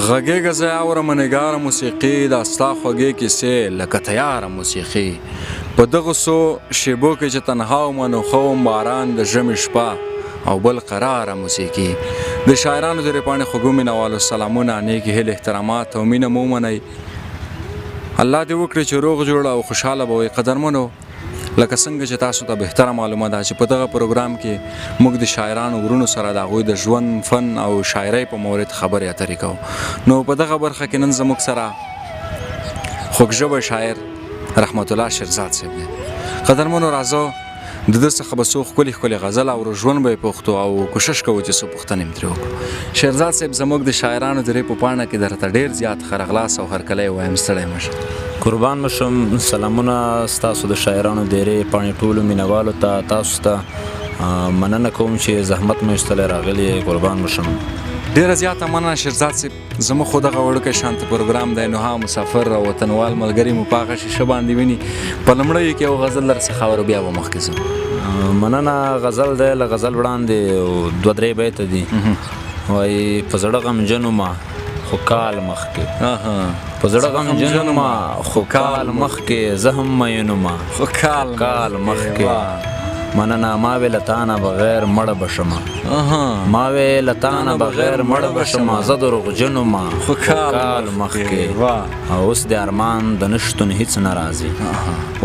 غږېږه زه اورم نګاره موسیقي دا ستا خوږې کیسې لکه تیاره موسیقي په دغو څو شیبو کې چې تنها وم نو ښه وم باران د ژمي شپه او بل قراره موسیقي د شاعرانو د ریپاڼې خوږو مینوالو سلامونه نیکې هیلې احترامات او مینه مو ومنئ الله دې وکړي چې روغ جوړ او خوشحاله به وئ قدرمنو لکه څنګه چې تاسو ته بهتره معلومه ده چې په دغه پروګرام کې موږ د شاعرانو ورونو سره د هغوی د ژوند فن او شاعرۍ په مورد خبرې اترې کوو نو په دغه برخه کې نن زموږ سره خوږژبی شاعر رحمت الله شیرزاد صاحب دی قدرمنو راځو د ده څخه به څو ښکلې ښکلې غزل اورو ژوند به یې پوښتو او کوشش کوو چې څو پوښتنې مې ترې وکړو شیرزاد صاحب زموږ د شاعرانو د ری په پاڼه کې درته ډېر زیات خرغلاس او هرکلی وایم ستړی مه شه قربان مشم سلامونه ستاسو د شاعرانو د ری پاڼې ټولو مینوالو ته تاسو ته مننه کوم چې زحمت مې ایستلی راغلی قربان مشم ډېره زیاته مننه شیرزاد صاحب زموږ خو دغه وړوکی شانته پروګرام دی نو ها مسافر او وطنوال ملګري مو په هغه شیشه باندې ویني په لومړیو کې یو غزل درڅخه اورو بیا به مخکې ځو مننه غزل دی له غزل وړاندې 2-3 بیته دي وایي په زړه غمجن ومه خو کال مخکې په زړه غمجن ومه خو کال مخکې زه هم مین ومه خو کال مخکې مننه ما وې له تانه بغیر مړه به شمه ما وې له تانه بغیر مړه به شمه زه دروغجن ومه خو کال مخکې او اوس د ارمان د نشتون هیڅ نه راځي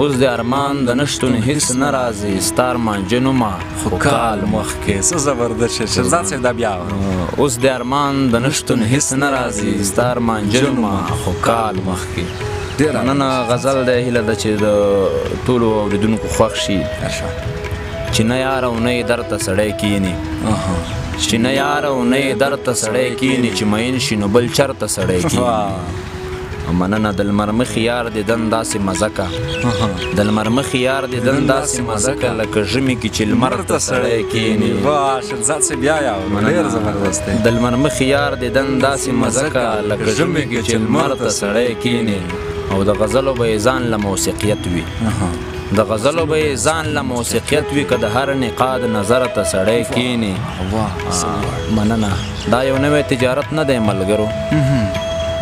اوس د ارمان د نشتون هیڅ نه راځي ستا ارمانجن ومه خو کال مخکې څه زبردست شیرزاد صاحب دا بیا اوس د ارمان د نشتون هیڅ نه راځي ستا ارمانجن ومه خو کال مخکې مننه غزل دی هیله ده چې د ټولو اورېدونکو خوښ شي چې نه یار او نه یې درته سړی کیني چې نه یار او نه یې درته سړی کیني چې مین شي نو بل چرته سړی کیني مننه د لمر مخې یار دې دن داسې مزه که د لمر مخې یار دې دن داسې مزه که لکه ژمي کې چې لمر ته سړی کیني شیرزاد صاحب بیا ډېر زبردست دی د لمر مخې یار دې دن داسې مزه که لکه ژمي کې چې لمر ته سړی کیني او د غزلو به یې ځان له موسیقیت وي د غزلو به یې ځان له موسیقیت وي که د هر نقاد نظر ته سړی کیني مننه دا یو نوی تجارت نه دی ملګرو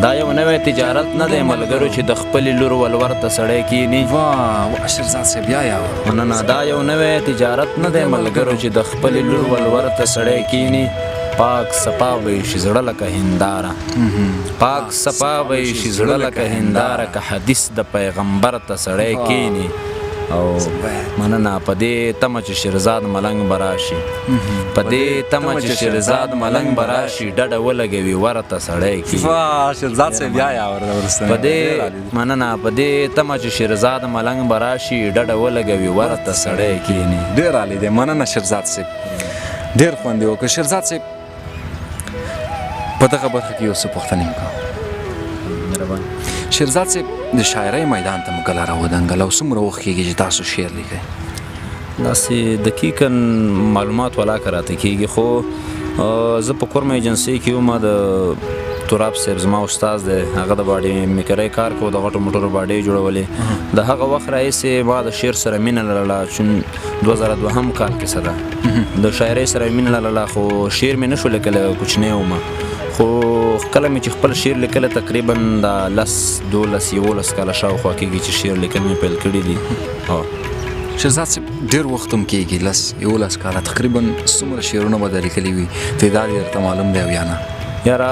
دا یو نوی تجارت نه دی ملګرو چې د خپلې لور ولور ته سړی کیني شیرزاد صاحب بیا مننه دا یو نوی تجارت نه دی ملګرو چې د خپلې لور ولور ته سړی کینی پاک صفا به یې شي زړه لکه هنداره پاک صفا به یې شي زړه لکه هنداره که حدیث د پیغمبر ته سړی کیني او مننه په دې تمه چې شیرزاد ملنګ به راشي په دې تمه چې شیرزاد ملنګ به راشي ډډه ولګوي ورته سړی کیني شیرزاد صاحب بیا په دې مننه په دې تمه چې شیرزاد ملنګ به راشي ډډه ولګوي ورته سړی کیني ډېر عالي دی مننه شیرزاد صاحب ډېر خوند یې وکړ شیرزاد صاحب په دغه برخه کې یو څه پوښتنې مې کوم شیرزاد صاحب د شاعرۍ میدان ته مو کله راودنګل او څومره وخت کېږي چې تاسو شعر لیکئ داسې دقیقا معلومات ولاکه راته کېږي خو زه په کورمه ایجنسۍ کې وم د تراب صاحب زما استاد دی هغه د باډي میکرۍ کار کوو د غټو موټرو باډۍ جوړولې د هغه وخت راهیسې ما د شعر سره مینه لرله چون 2002 کال کې څه ده د شاعرۍ سره مینه لرله خو شعر مې نه شو لیکلی کوچنی وم خو کله مې چې خپل شعر لیکلی تقریبا د 10-12-11 کاله شاوخوا کېږي چې شعر لیکل مې پیل کړي دي شیرزاد صاحب ډېر وخت هم کېږي 10-11 کاله تقریبا څومره شعرونه به در لیکلي وي تعداد یې درته معلوم دی او یا نه یاره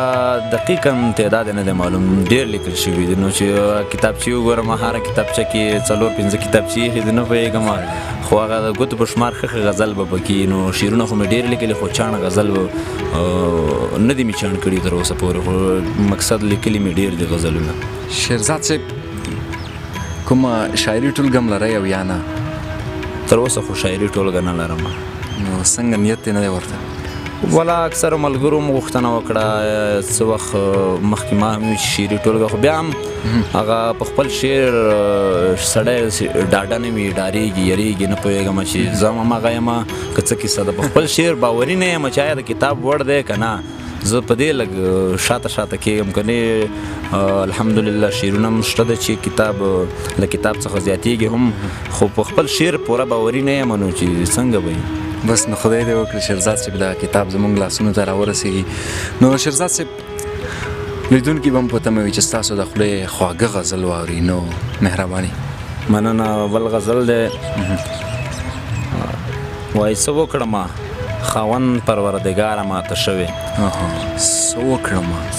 دقیقا تعداد نه دی معلوم ډېر لیکل شوي دي نو چې کتابچې وګورم هره کتابچه کې 4-5 کتابچې ایښې دي نه پوهېږم خو هغه د ګوتو په شمار ښه غزل به پکې نو شعرونه خو مې ډېر لیکلي خو چاڼ غزل نه دي مې چاڼ کړي تر اوسه پورې خو مقصد لیکلي مې ډېر دي غزلونه شیرزاد صاحب کومه شاعري ټولګه هم لرئ او یا نه تر اوسه خو شاعري ټولګه نه لرم نو څنګه نیت دی نه دی ورته والا اکثر ملګرو مو غوښتنه وکړه څه وخت مخکې ما هم شعري ټولګه خو بیا هم هغه په خپل شعر سړی ډاډه نه وي ډارېږي یریږي نه پوهېږم چې زه هم هغه یم که څه کیسه ده په خپل شعر باوري نه یم چې آیا د کتاب وړ دی که نه زه په دې لږ شاته کېږم که نه الحمدلله شعرونه هم شته ده چې کتاب له کتاب څخه زیاتېږي هم خو په خپل شعر پوره باوري نه یم نو چې څنګه به بس نو خدای دې وکړي شیرزاد صاحب دا کتاب زموږ لاسونو ته راورسېږي نو شیرزاد صاحب لیدونکي به هم په تمه وي چې ستاسو د خولې خواږه غزل واوري، نو مهرباني. مننه. بل غزل دی وایي څه وکړمه خاوند پروردګاره ماته شوې،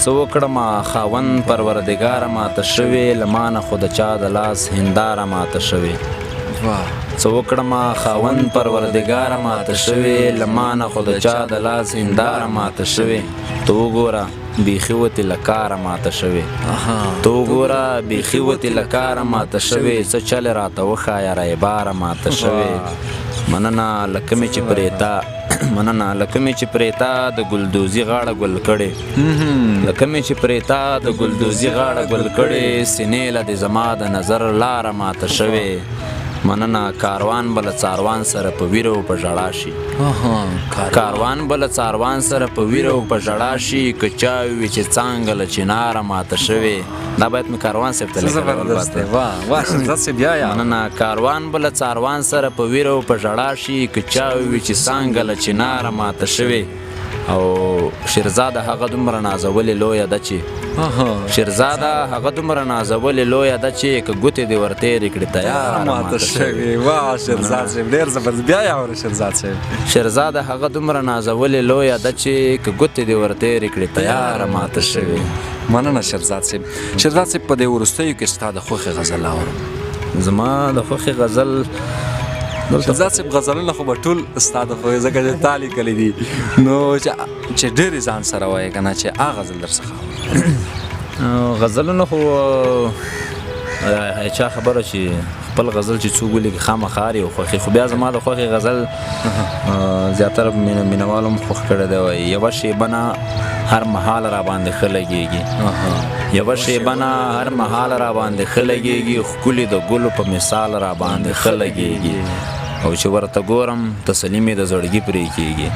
څه وکړمه خاوند پروردګاره ماته شوې، له مانه خو د چا د لاس هنداره ماته شوې. څه وکړمه خاوند پروردګاره ماته شوې، له مانه خو د چا د لاس هنداره ماته شوې. ته وګوره بیخي وتې له کاره ماته شوې، ته وګوره بیخي وتې له کاره ماته شوې، څه چل راته وښایه رایباره ماته شوې. مننه له کومې چې پرېتا مننه له کومې چې پرېتا د ګلدوزي غاړه ګل کړې، له کومې چې پرېتا د ګلدوزي غاړه ګل کړې، سینې له دې زما د نظر لاره ماته شوې. مننه. کاروان بل څاروان سره په ویره او په ژړا شي، کاروان بل څاروان سره په ویره او په ژړا شي، که چا وي چې څانګه له چناره ماته شوې. دا باید مې کاروان صاحب ته لیکلی. مننه. کاروان بل څاروان سره په ویره او په ژړا شي، که چا وي چې څانګه له چناره ماته شوې. او شیرزاده هغه دومره نازولې لویه ده چې شیرزاده هغه دومره نازولې لویه ده چې که ګوتې دې ورتېرې کړې تیاره ماته شوې. واه شیرزاد صاحب ډېر زبردست. بیا یې اورې شیرزاد صاحب. شیرزاده هغه دومره نازولې لویه ده چې که ګوتې دې ورتېرې کړې تیاره ماته شوې. مننه شیرزاد صاحب. شیرزاد صاحب په دې وروستیو کې ستا د خوښې غزل اورم. زما د خوښې غزل شیرزاد صاحب غزلونه خو به ټول ستا د خوښې ځکه چې تا لیکلي دي، نو چې ډېرې ځان سره وایې که نه چې هغه غزل در څخه غزلونه خو چا خبره چې خپل غزل چې څوک ولیکي خامخا هر یو خوښي، خو بیا زما د خوښې غزل زیاتره مینوالو هم خوښ کړی دی. وایي یوه شیبه نه هر مهال را باندې ښه لګېږي، یوه شیبه نه هر مهال را باندې ښه لګېږي، ښکلي د ګلو په مثال را باندې ښه لګېږي. او چې ورته ګورم تسلي مې د زړګي پرې کېږي،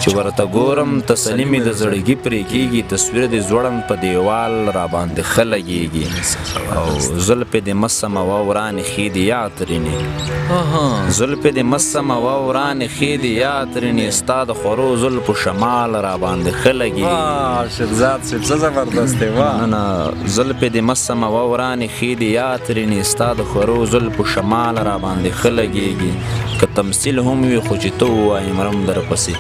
چې ورته ګورم تسلي مې د زړګي پرې کېږي، تصویر دې ځوړم په دیوال را باندې ښه لګېږي. او زلفې دې مسمه وه ورانې ښې دي یا ترېنې، زلفې دې مسمه وه ورانې ښې دي یا ترېنې، ستا د خورو زلفو شمال را باندې ښه لګېږي. شیرزاد صاحب څه زبردست دی. نه زلفې دې مسمه وه ورانې ښې دي یا ترېنې، ستا د خورو زلفو شمال را باندې ښه لګېږي. که تمثیل هم وي خو چې ته ووایې مرم درپسې،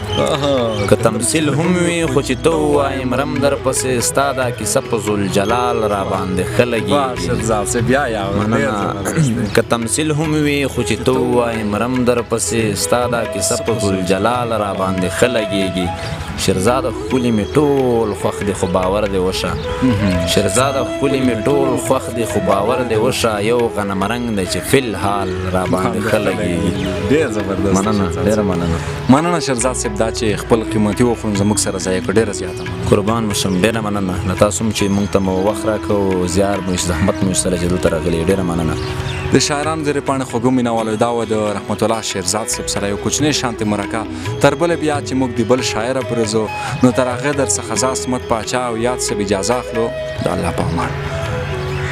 که تمثیل هم وي خو چې ته ووایې مرم درپسې، ستا دا کیسه په ذوالجلال را باندې ښه لګېږي. که تمثیل هم وي خو چې ته ووایې مرم درپسې، ستا دا کیسه په ذوالجلال را باندې ښه لګېږي. شیرزاده ښکلي مې ټول خوښ دي خو باور دې وشه، شیرزاده ښکلي مې ټول خوښ دي خو باور دې وشه، یو غنم رنګ دی چې فی الحال را باندې ښه لګېږي. ډېر زبردست. مننه. ډېره مننه. مننه شیرزاد صاحب دا چې خپل قیمتي وخت زموږ سره ضایع کړ، ډېره زیاته قربان مو شم. ډېره مننه له تاسو هم چې موږ ته مو وخت راکړو، زیار مو زحمت مو سره چې دلته راغلي، ډېره مننه. د شاعرانو زیرې پاڼې خوږو مینوالو دا وه د رحمت الله شیرزاد صاحب سره یو کوچنی شانتې مرکه. تر بله بیا چې موږ د بل شاعره پرځو، نو تر هغې در څخه زه عصمت پاچا او یاد صاحب اجازه اخلو. د الله په امان.